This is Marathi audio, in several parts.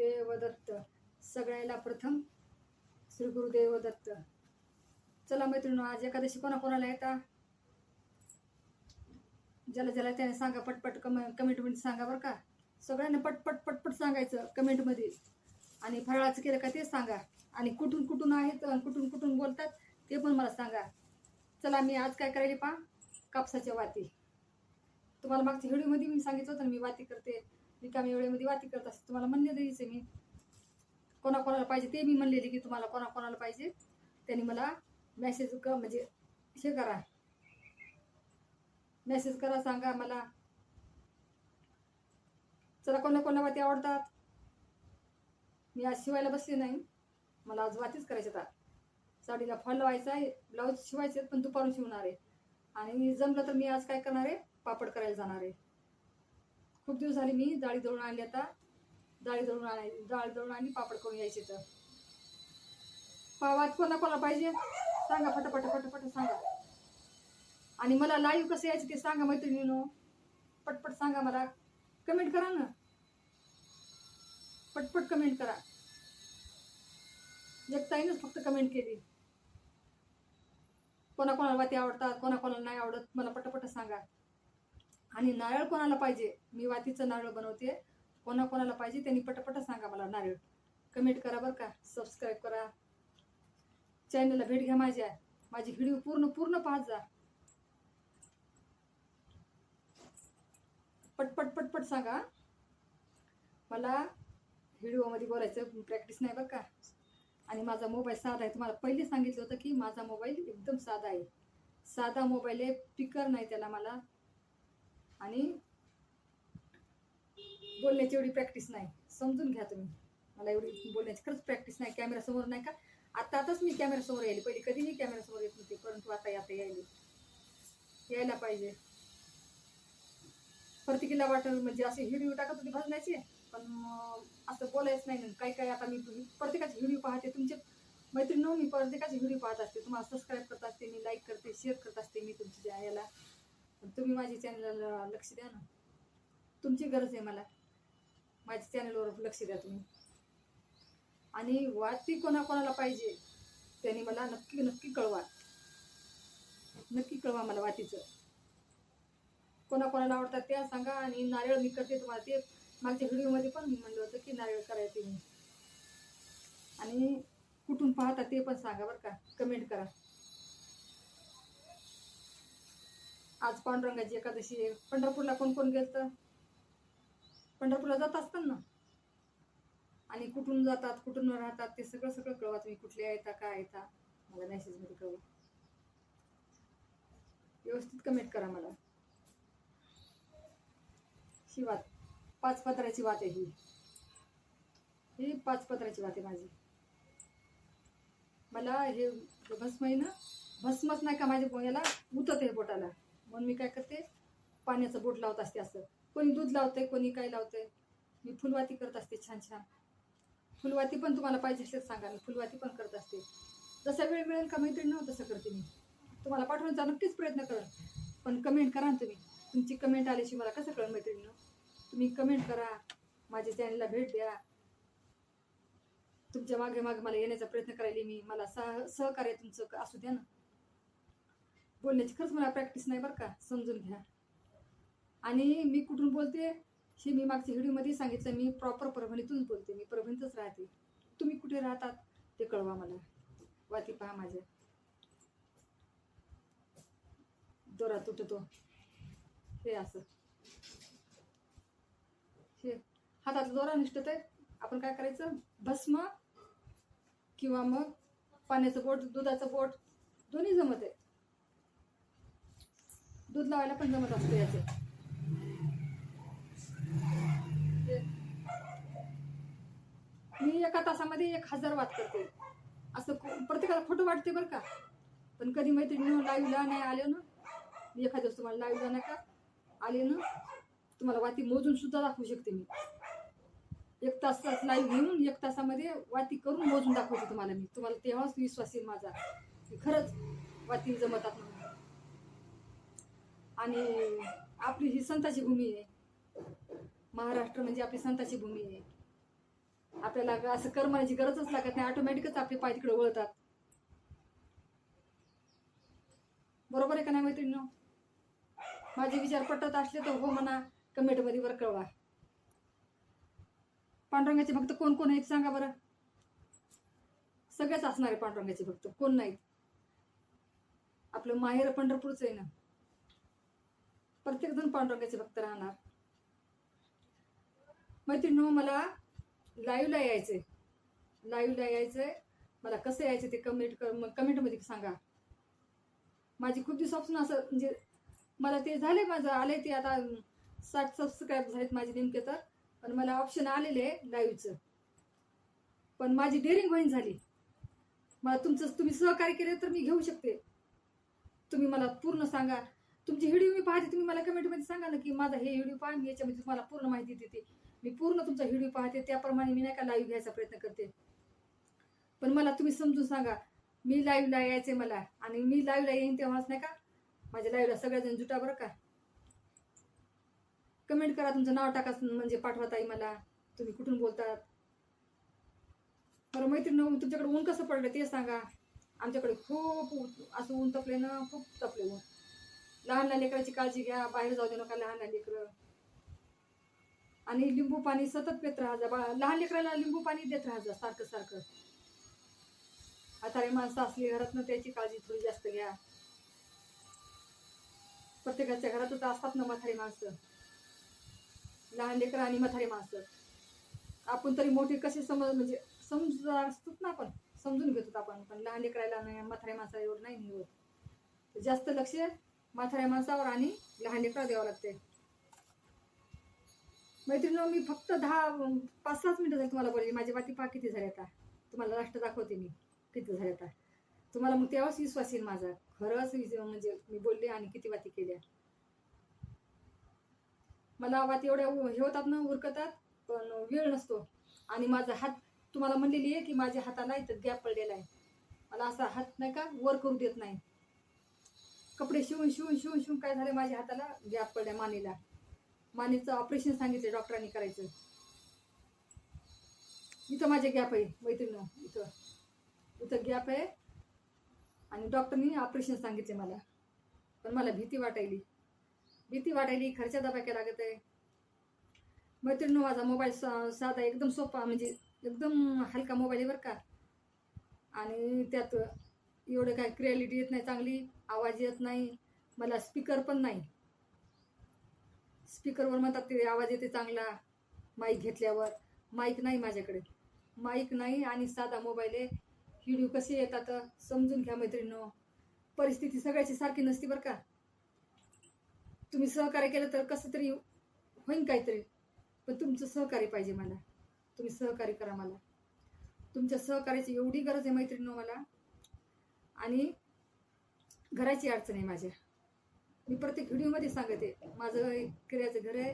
गुरुदेव दत्त. सगळ्याला प्रथम श्री गुरुदेव दत्त. चला मैत्रिणी, आज एकादशी कोणाकोणाला येता, ज्याला ज्याला त्याने सांगा, पटपट कमेंटमध्ये सांगा बरं का. सगळ्यांना पटपट पटपट सांगायचं कमेंटमध्ये. आणि फराळाचं केलं का ते सांगा. आणि कुठून कुठून आहेत, कुठून कुठून बोलतात ते पण मला सांगा. चला, मी आज काय करायला पहा, कापसाच्या वाती. तुम्हाला मागच्या व्हिडिओमध्ये मी सांगितलं होतं ना, मी वाती करते, रिकाम्या वेळेमध्ये वाती करत असते. तुम्हाला म्हणले द्यायचे मी कोणाकोणाला पाहिजे ते. मी म्हणलेले की तुम्हाला कोणाकोणाला पाहिजे त्यांनी मला मेसेज म्हणजे हे करा, मेसेज करा, सांगा मला. चला, कोणाकोणाला वाती आवडतात. मी आज शिवायला बसले नाही, मला आज वातीच करायचे. आता साडीला फॉल लावायचा आहे, ब्लाऊज शिवायचे पण दुपारून शिवणार आहे. आणि जमलं तर मी आज काय करणार आहे, पापड करायला जाणार आहे. खूप दिवस झाले मी डाळी दळून आणली. आता डाळ दळून आणली, पापड करून यायचे. तर पावात कोणाकोणाला पाहिजे सांगा, फटाफट फटाफट सांगा. आणि मला लाईव्ह कसं यायचं ते सांगा मैत्रिणींनो, पटपट सांगा मला. कमेंट करा ना, पटपट कमेंट करा. एक ताईनच फक्त कमेंट केली. कोणाकोणाला वाती आवडतात, कोणाकोणाला नाही आवडत, मला पटपट सांगा. आणि नारळ कोणाला पाहिजे, मी वातीचं नारळ बनवते, कोणाकोणाला पाहिजे त्यांनी पटपट सांगा मला नारळ. कमेंट करा बरं का. सबस्क्राईब करा, चॅनलला भेट घ्या माझ्या. माझी व्हिडिओ पूर्ण पाहत जा. पटपट पटपट सांगा. मला व्हिडिओमध्ये बोलायचं प्रॅक्टिस नाही बरं का. आणि माझा मोबाईल साधा आहे. तुम्हाला पहिले सांगितलं होतं की माझा मोबाईल एकदम साधा आहे. साधा मोबाईल आहे, स्पीकर नाही त्याला मला. आणि बोलण्याची एवढी प्रॅक्टिस नाही, समजून घ्या तुम्ही. मला एवढी बोलण्याची खरंच प्रॅक्टिस नाही. कॅमेरासमोर नाही का, आताच मी कॅमेरासमोर यायले. पहिले कधीही कॅमेरासमोर येत नव्हते, परंतु आता यायला पाहिजे. प्रत्येकीला वाटत म्हणजे असे व्हिडिओ टाकत होते भजण्याचे, पण असं बोलायच नाही. काही आता मी प्रत्येकाचे व्हिडिओ पाहते. तुमचे मैत्रिणी, मी प्रत्येकाचे व्हिडिओ पाहत असते. तुम्हाला सबस्क्राईब करत असते मी, लाईक करते, शेअर करत असते मी तुमच्या याला. तुम्ही माझ्या चॅनलला लक्ष द्या ना, तुमची गरज आहे मला. माझ्या चॅनलवर लक्ष द्या तुम्ही. आणि वाती कोणाकोणाला पाहिजे त्यांनी मला नक्की कळवा. नक्की कळवा मला वातीचं. कोणाकोणाला आवडतात त्या सांगा. आणि नारळ मी करते तुम्हाला ते मागच्या व्हिडिओमध्ये पण मी म्हणलं होतं की नारळ करायचे मी. आणि कुठून पाहता ते पण सांगा बरं का, कमेंट करा. आज पांडुरंगाची एकादशी आहे. पंढरपूरला कोण कोण गेलं, पंढरपूरला जात असतात ना. आणि कुठून जातात, कुठून राहतात ते सगळं कळवा तुम्ही. कुठले येता, काय येता, मला मेसेजमध्ये कळवा. व्यवस्थित कमेंट करा मला. ही वात 5 पत्राची वात आहे. ही 5 पत्राची वात आहे माझी. मला हे भस्म आहे ना, भस्मच नाही का माझ्या याला उतत आहे बोटाला. म्हणून मी काय करते, पाण्याचं बोट लावत असते. असं कोणी दूध लावतंय, कोणी काय लावतंय. मी फुलवाती करत असते छान छान. फुलवाती पण तुम्हाला पाहिजे असेल सांगा, मी फुलवाती पण करत असते. जसा वेळ मिळेल का मैत्रिणी तसं करते मी. तुम्हाला पाठवण्याचा नक्कीच प्रयत्न करेन, पण कमेंट करा ना तुम्ही. तुमची कमेंट आल्याशी मला कसं कळेल मैत्रिणी. तुम्ही कमेंट करा, माझ्या चॅनलला भेट द्या. तुमच्या मागे मला येण्याचा प्रयत्न करायला मी. मला सहकार्य तुमचं असू द्या ना. बोलण्याची खरंच मला प्रॅक्टिस नाही बरं का, समजून घ्या. आणि मी कुठून बोलते हे मी मागच्या व्हिडिओमध्ये सांगितलं. मी प्रॉपर परभणीतूनच बोलते, मी परभणीतच राहते. तुम्ही कुठे राहतात ते कळवा मला. वाती पहा माझ्या. दोरा तुटतो हे असं, हे हातात दोरा निष्ठत आहे. आपण काय करायचं, भस्म किंवा मग पाण्याचं बोट, दुधाचं बोट दोन्ही जमत आहे. दूध लावायला पण जमत असतं याचं. मी एका तासामध्ये 1000 वात करते. असं प्रत्येकाला खोटं वाटते बरं का. पण कधी मैत्रिणी लाईव्हला नाही आले ना, मी एखाद्या दिवस तुम्हाला लाईव्हला नाही का आले ना, तुम्हाला वाती मोजून सुद्धा दाखवू शकते मी. 1 तास लाईव्ह घेऊन 1 तासामध्ये वाती करून मोजून दाखवते तुम्हाला मी. तुम्हाला तेव्हाच विश्वास येईल माझा की खरंच वाती जमतात म्हणून. आणि आपली ही संताची भूमी आहे. महाराष्ट्र म्हणजे आपली संताची भूमी आहे. आपल्याला असं करमायची गरजच लागत नाही, ऑटोमॅटिकच आपले पाय तिकडे वळतात. बरोबर आहे का नाही मैत्रिणींनो? माझे विचार पटत असले तर हो म्हणा, कमेंटमध्ये वर कळवा. पांडुरंगाचे भक्त कोण कोण आहेत सांगा बरं. सगळेच असणारे पांडुरंगाचे भक्त, कोण नाहीत. आपलं माहेर पंढरपूरच आहे ना, प्रत्येक जण पांडुरंगाचे भक्त राहणार. मैत्रिणींनो, मला लाईव्हला यायचंय, मला कसं यायचं ते कमेंटमध्ये सांगा. माझी खूप दिवसापासून असं म्हणजे मला ते झाले, माझं आलंय ते आता 60 सबस्क्राईब झालेत माझे नेमके तर. पण मला ऑप्शन आलेले लाईव्हचं, पण माझी डेअरिंग होईन झाली. मला तुम्ही सहकार्य केले तर मी घेऊ शकते. तुम्ही मला पूर्ण सांगा, तुमचे व्हिडिओ मी पाहते, तुम्ही मला कमेंटमध्ये सांगा ना की माझा हे व्हिडिओ पहा, मी याच्यामध्ये तुम्हाला पूर्ण माहिती देते. मी पूर्ण तुमचा व्हिडिओ पाहते, त्याप्रमाणे मी नाही का लाईव्ह घ्यायचा प्रयत्न करते. पण मला तुम्ही समजून सांगा, मी लाईव्हला यायचंय मला, आणि मी लाईव्हला येईन तेव्हाच नाही का माझ्या लाईव्हला सगळेजण जुटा बरं का. कमेंट करा, तुमचं नाव टाका, म्हणजे पाठवा ताई मला, तुम्ही कुठून बोलतात. बरं मैत्रिणी, तुमच्याकडे ऊन कसं पडलं ते सांगा. आमच्याकडे खूप असं ऊन तपले ना, खूप तपले ऊन. लहान लहान लेकराची काळजी घ्या, बाहेर जाऊ दे नका लहान लहान लेकरं. आणि लिंबू पाणी सतत पित राहा, लहान लेकराला लिंबू पाणी देत राहा सारखं सारखं. म्हातारे माणसं असली घरात ना, त्याची काळजी थोडी जास्त घ्या. प्रत्येकाच्या घरातच असतात ना म्हातारी माणसं, लहान लेकरं आणि म्हातारी माणसं. आपण तरी मोठे कसे म्हणजे समजून असतात ना, आपण समजून घेतो आपण, पण लहान लेकरायला नाही, म्हाताऱ्या माणसाला एवढं नाही होत. जास्त लक्ष म्हाताऱ्या माणसावर आणि लहान लेकराला द्यावं लागते. मैत्रिणी, मी फक्त 5-6 मिनिटं झाली तुम्हाला बोलली. माझी वाटी पहा किती झाली आता, तुम्हाला लास्ट दाखवते मी किती झाली आता. तुम्हाला मग तेव्हाच विश्वास येईल माझा, खरंच म्हणजे मी बोलले आणि किती वाटी केल्या. मला वाटी एवढ्या हे होतात ना, उरकतात, पण वेळ नसतो. आणि माझा हात, तुम्हाला म्हणलेली आहे की माझ्या हाताला इथं गॅप पडलेला आहे. मला असा हात नाही का वर करू देत नाही. कपडे शिवून काय झाले, माझ्या हाताला गॅप पडल्या, मानेचं ऑपरेशन सांगितलं डॉक्टरांनी करायचं. इथं माझे गॅप आहे मैत्रिणी, इथं गॅप आहे, आणि डॉक्टरनी ऑपरेशन सांगितले मला. पण मला भीती वाटायली, खर्चा दबाक्या लागत आहे. मैत्रिणी, माझा मोबाईल साधा एकदम सोपा, म्हणजे एकदम हलका मोबाईल आहे बरं का. आणि त्यात एवढं काय क्लॅरिटी येत नाही चांगली, आवाज येत नाही, मला स्पीकर पण नाही. स्पीकरवर म्हणतात ते आवाज येते चांगला, माईक घेतल्यावर. माईक नाही माझ्याकडे, माईक नाही, आणि साधा मोबाईल आहे. व्हिडिओ कसे येतात समजून घ्या मैत्रिणींनो. परिस्थिती सगळ्याची सारखी नसती बरं का. तुम्ही सहकार्य केलं तर कसं तरी होईन काहीतरी, पण तुमचं सहकार्य पाहिजे मला. तुम्ही सहकार्य करा मला, तुमच्या सहकार्याची एवढी गरज आहे मैत्रिणींनो मला. आणि घराची अडचण आहे माझ्या, मी प्रत्येक व्हिडिओमध्ये सांगते. माझं एक किरायाचं घर आहे,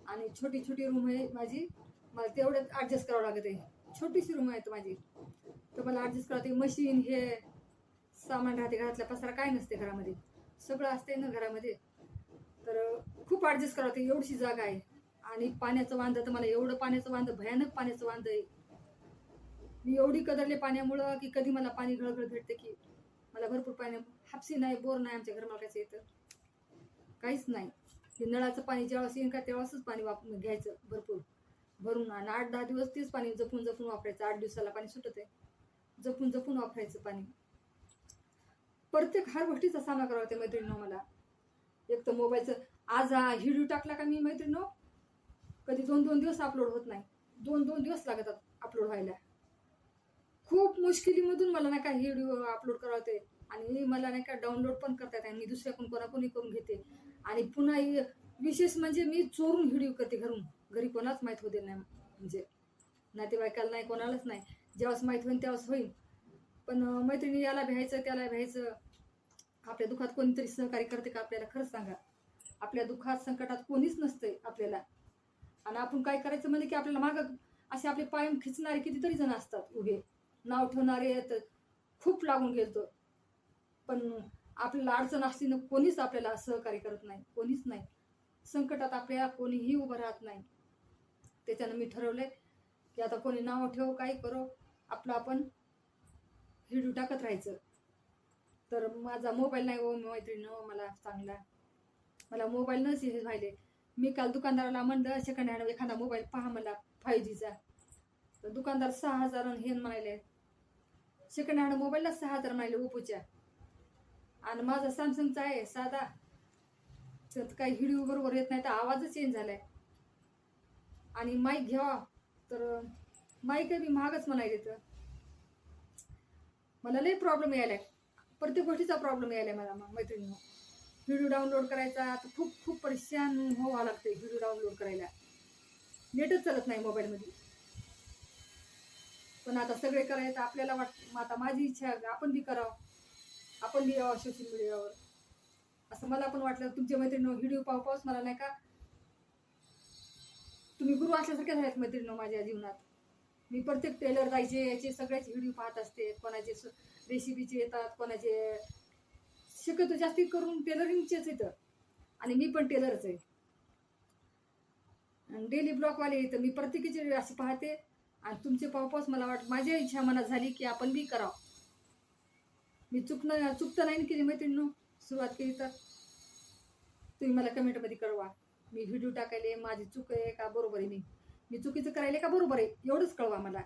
आणि छोटी छोटी रूम आहे माझी, मला तेवढं ॲडजस्ट करावं लागत आहे. छोटीशी रूम आहे माझी, तर मला ॲडजस्ट करावं. मशीन हे सामान राहते, घरातल्या पसारा काय नसते घरामध्ये, सगळं असते ना घरामध्ये, तर खूप ॲडजस्ट करावं लागते. एवढीशी जागा आहे. आणि पाण्याचं वांदं, तर मला एवढं पाण्याचं वांदं, भयानक पाण्याचं वांदं आहे. मी एवढी कदरले पाण्यामुळं की कधी मला पाणी घळघळ भेटते की मला भरपूर पाणी. हापसी नाही, बोर नाही आमच्या घरमालकाचं इथं, काहीच नाही. ते नळाचं पाणी जेव्हा येईन का तेव्हाच पाणी घ्यायचं भरपूर भरून, आणि 8-10 दिवस तेच पाणी जपून वापरायचं. 8 दिवसाला पाणी सुटत आहे, जपून वापरायचं पाणी. प्रत्येक हर गोष्टीचा सामना करावा लागते मैत्रिणींनो मला. एक तर मोबाईलचं, आज व्हिडिओ टाकला का मी मैत्रिणींनो, कधी 2-2 दिवस अपलोड होत नाही, 2-2 दिवस लागतात अपलोड व्हायला. खूप मुश्किलीमधून मला नाही का व्हिडिओ अपलोड करावं लागते. आणि मला नाही का डाउनलोड पण करता येत. मी दुसऱ्याकडून कोणाकोणी करून घेते. आणि पुन्हा विशेष म्हणजे मी चोरून व्हिडिओ करते घरी कोणाच माहीत होते नाही, म्हणजे नातेवाईकाला नाही, कोणालाच नाही. जेव्हाच माहीत होईल तेव्हाच होईल. पण मैत्रिणी, याला भ्यायचं त्याला भ्यायचं. आपल्या दुःखात कोणीतरी सहकार्य करते का आपल्याला? खरंच सांगा, आपल्या दुःखात संकटात कोणीच नसतंय आपल्याला. आणि आपण काय करायचं म्हणजे की आपल्याला मागं असे आपले पाय खिचणारे कितीतरी जण असतात उभे, नाव ठेवणारे खूप लागून गेलतो. पण आपल्याला अडचण असली ना, कोणीच आपल्याला सहकार्य करत नाही, कोणीच नाही. संकटात आपल्याला कोणीही उभं राहत नाही. त्याच्यानं मी ठरवलंय की आता कोणी नाव ठेव काही करो, आपलं आपण व्हिडिओ टाकत राहायचं. तर माझा मोबाईल नाही हो मैत्रिणीनं मला चांगला, मला मोबाईल नच हे व्हायले. मी काल दुकानदाराला म्हणलं सेकंड हँड एखादा मोबाईल पहा मला 5Gचा. तर दुकानदार 6,000 हे म्हणाले, सेकंड हँड मोबाईलला 6,000 म्हणाले ओप्पोच्या. आणि माझा सॅमसंगचा आहे साधा, तर काही व्हिडिओ बरोबर येत नाही, तर आवाजच चेंज झालाय. आणि माईक घ्यावा तर माईक बी महागच म्हणायले. तर मला लई प्रॉब्लेम यायलाय, प्रत्येक गोष्टीचा प्रॉब्लेम यायलाय मला मैत्रिणींनो. व्हिडिओ डाउनलोड करायचा तर खूप खूप परेशान व्हावं लागते. व्हिडिओ डाउनलोड करायला नेटच चालत नाही मोबाईलमध्ये. पण आता सगळे करायचं आपल्याला आता माझी इच्छा आहे आपण बी करावं, आपण बी यावं सोशल मीडियावर, असं मला पण वाटलं. तुमच्या मैत्रिणींनो व्हिडिओ पाहूच मला नाही का तुम्ही गुरु असल्यासारखे आहेत मैत्रिणींनो माझ्या जीवनात. मी प्रत्येक टेलर जायचे याचे सगळ्याचे व्हिडिओ पाहत असते. कोणाचे रेसिपीचे येतात, कोणाचे शक्यतो जास्ती करून टेलरिंगचेच येतं. आणि मी पण टेलरच आहे. डेली ब्लॉगवाले येतं, मी प्रत्येकीचे अशी पाहते. आणि तुमचे पाहूच मला माझी इच्छा मनात झाली की आपण बी करावं. मी चुकतं नाही केली मैत्रिणींनो. सुरुवात केली तर तुम्ही मला कमेंटमध्ये कळवा. मी व्हिडिओ टाकायले माझी चूक आहे का बरोबर आहे, मी चुकीचं करायले का बरोबर आहे एवढंच कळवा मला.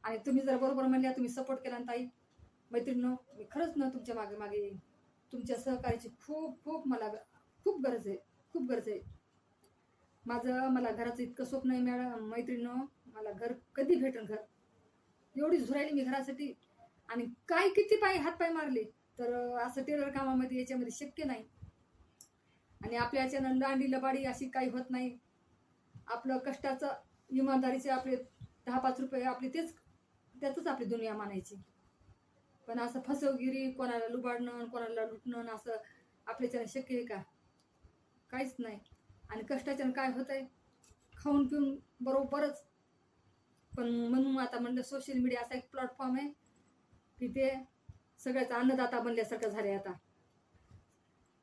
आणि तुम्ही जर बरोबर म्हणल्या, तुम्ही सपोर्ट केला ना ताई मैत्रिणींनो, मी खरंच ना तुमच्या मागे मागे येईन. तुमच्या सहकार्याची खूप खूप मला खूप गरज आहे, खूप गरज आहे. मला घराचं इतकं स्वप्न आहे मॅडम मैत्रिणींनो, मला घर कधी भेटेल घर, एवढी झुरायली मी घरासाठी. आणि काय किती हातपाय मारले तर असं टेलर कामामध्ये याच्यामध्ये शक्य नाही. आणि आपल्या याच्यानं लांडी लबाडी अशी काही होत नाही. आपलं कष्टाचं इमानदारीचे आपले 10-5 रुपये आपले त्यातच आपली दुनिया मानायची. पण असं फसवगिरी, कोणाला लुबाडणं, कोणाला लुटणं असं आपल्याच्यानं शक्य आहे का? काहीच नाही. आणि कष्टाच्यानं काय होतंय, खाऊन पिऊन बरोबरच. पण म्हणून आता म्हणलं सोशल मीडिया असा एक प्लॅटफॉर्म आहे की ते सगळ्याचा अन्नदाता बनल्यासारखं झाले. आता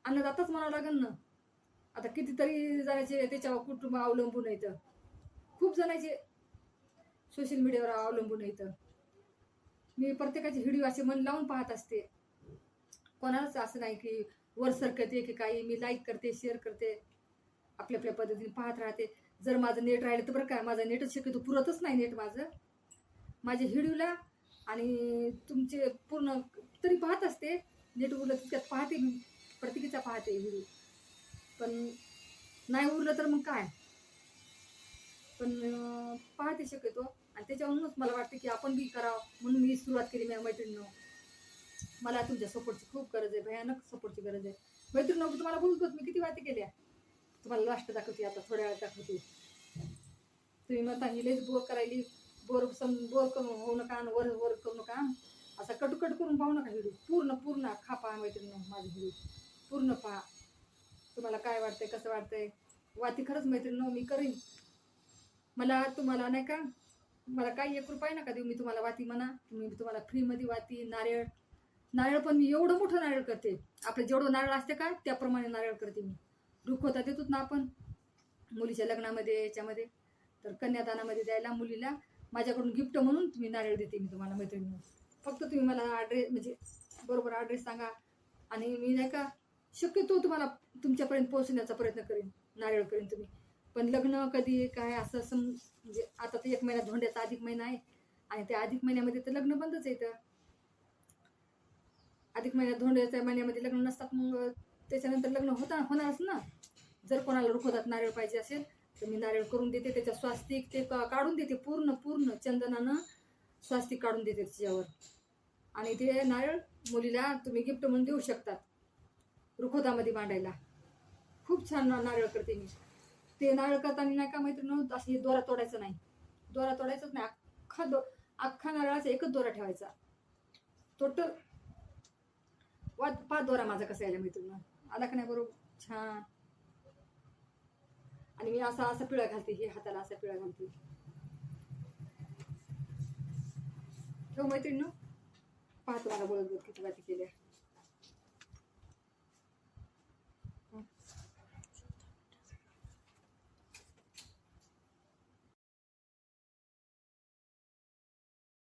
अन्नदाताच म्हणावं लागेल ना. आता कितीतरी जणांचे त्याच्यावर कुटुंब अवलंबून येतं, खूप जणांचे सोशल मीडियावर अवलंबून येतं. मी प्रत्येकाचे व्हिडिओ असे मन लावून पाहत असते. कोणालाच असं नाही की वर सरकते की काही. मी लाईक करते, शेअर करते, आपल्या आपल्या पद्धतीने पाहत राहते. जर माझं नेट राहिलं तर बरं काय, माझं नेटच शक्यतो पुरतच नाही नेट माझं माझ्या व्हिडिओला. आणि तुमचे पूर्ण तरी पाहत असते, नेट उरलं तितक्यात पाहते मी, प्रत्येकीचा पाहते व्हिडिओ. पण नाही उरलं तर मग काय, पण पाहते शक्यतो. आणि त्याच्यावरूनच मला वाटतं की आपण बी करावं, म्हणून मी सुरुवात केली माझ्या मैत्रिणींनो. मला तुमच्या सपोर्टची खूप गरज आहे, भयानक सपोर्टची गरज आहे मैत्रिणींनो. तुम्हाला बोलतो मी किती वाती केल्या, तुम्हाला लास्ट दाखवते आता, थोड्या वेळात दाखवते. तुम्ही म्हणता हिलेच बोर करायली, बोर होऊ नका, वर वर करू नका, असा कटुकट करून पाहू नका. व्हिडिओ पूर्ण खा पहा मैत्रिणींनो, माझी व्हिडिओ पूर्ण पहा. तुम्हाला काय वाटतंय, कसं वाटतंय. वाती खरंच मैत्रिणींनो मी करीन. तुम्हाला नाही का, मला काही 1 रुपया नका देऊ, मी तुम्हाला वाती म्हणा. मी तुम्हाला फ्रीमध्ये वाती, नारळ पण मी एवढं मोठं नारळ करते. आपलं जेवढं नारळ असते का त्याप्रमाणे नारळ करते मी. रुखवता देतोच ना आपण मुलीच्या लग्नामध्ये, याच्यामध्ये, तर कन्यादानामध्ये द्यायला मुलीला माझ्याकडून गिफ्ट म्हणून तुम्ही नारळ देते मी तुम्हाला मैत्रिणींनो. फक्त तुम्ही मला ॲड्रेस म्हणजे बरोबर ॲड्रेस सांगा, आणि मी नाही का शक्यतो तुम्हाला तुमच्यापर्यंत पोहोचण्याचा प्रयत्न करेन, नारळ करेन. तुम्ही पण लग्न कधी काय असं म्हणजे आता तर 1 महिना धोंड्याचा अधिक महिना आहे, आणि त्या अधिक महिन्यामध्ये तर लग्न बंदच येतं. अधिक महिन्यात धोंड्याच्या महिन्यामध्ये लग्न नसतात, मग त्याच्यानंतर लग्न होणारच ना. जर कोणाला रुखवतात नारळ पाहिजे असेल तर मी नारळ करून देते, त्याच्या स्वास्तिक ते काढून देते, पूर्ण चंदनानं स्वास्तिक काढून देते त्याच्यावर. आणि ते नारळ मुलीला तुम्ही गिफ्ट म्हणून देऊ शकतात, रुखवतामध्ये मांडायला. खूप छान नारळ करते मी. ते नारळ करताना नाही का मैत्रिणींनो, अशी दोरा तोडायचा नाही, दोरा तोडायचाच नाही. अख्खा नारळाचा एकच दोरा ठेवायचा. टोटल 5 दोरा माझा कसा यायला मैत्रिणींनो, आला का नाही बरोबर छान. आणि मी असा पिळा घालते, हे हाताला असा पिळा घालते. ठेव मैत्रिणींनो, पाहतो मला बोलत किती वाटी केल्या.